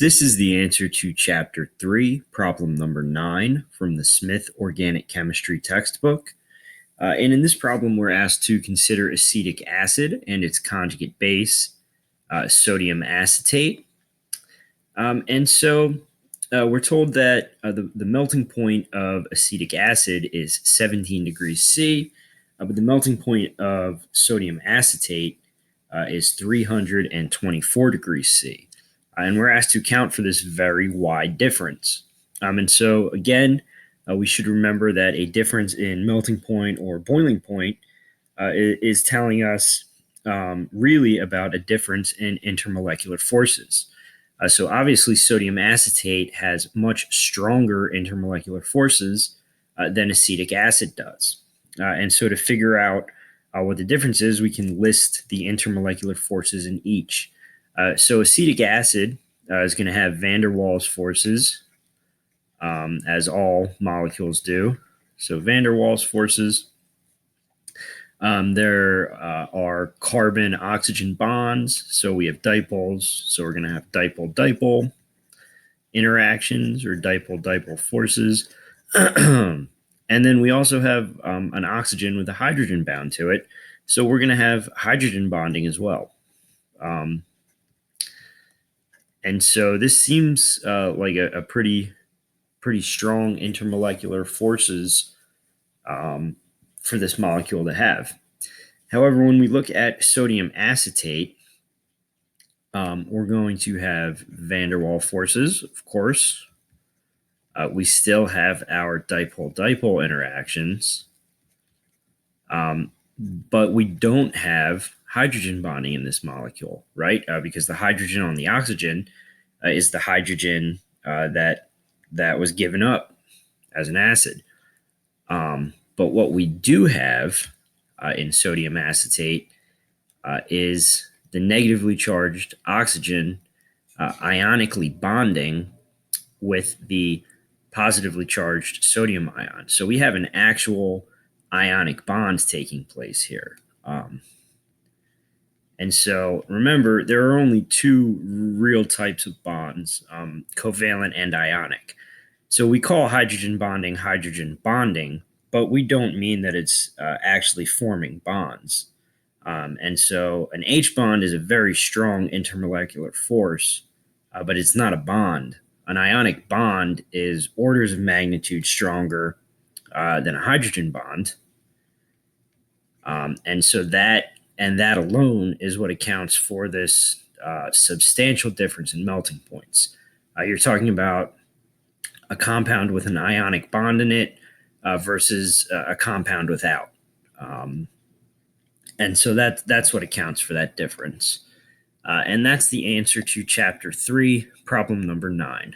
This is the answer to Chapter 3, Problem number 9 from the Smith Organic Chemistry textbook. And in this problem, we're asked to consider acetic acid and its conjugate base, sodium acetate. We're told that the melting point of acetic acid is 17 degrees C, but the melting point of sodium acetate is 324 degrees C. And we're asked to account for this very wide difference. We should remember that a difference in melting point or boiling point is telling us really about a difference in intermolecular forces. So obviously, sodium acetate has much stronger intermolecular forces than acetic acid does. And so to figure out what the difference is, we can list the intermolecular forces in each. So acetic acid is going to have van der Waals forces, as all molecules do. So van der Waals forces. There are carbon-oxygen bonds. So we have dipoles. So we're going to have dipole-dipole interactions or dipole-dipole forces. And then we also have an oxygen with a hydrogen bound to it. So we're going to have hydrogen bonding as well. And so this seems like a pretty strong intermolecular forces for this molecule to have. However, when we look at sodium acetate, we're going to have van der Waals forces, of course. We still have our dipole-dipole interactions, but we don't have hydrogen bonding in this molecule, right? Because the hydrogen on the oxygen is the hydrogen that was given up as an acid. But what we do have in sodium acetate is the negatively charged oxygen ionically bonding with the positively charged sodium ion. So we have an actual ionic bond taking place here. And so remember, there are only two real types of bonds, covalent and ionic. So we call hydrogen bonding, but we don't mean that it's actually forming bonds. And so an H bond is a very strong intermolecular force, but it's not a bond. An ionic bond is orders of magnitude stronger than a hydrogen bond. And that alone is what accounts for this substantial difference in melting points. You're talking about a compound with an ionic bond in it versus a compound without. And so that's what accounts for that difference. And that's the answer to Chapter 3, Problem number 9.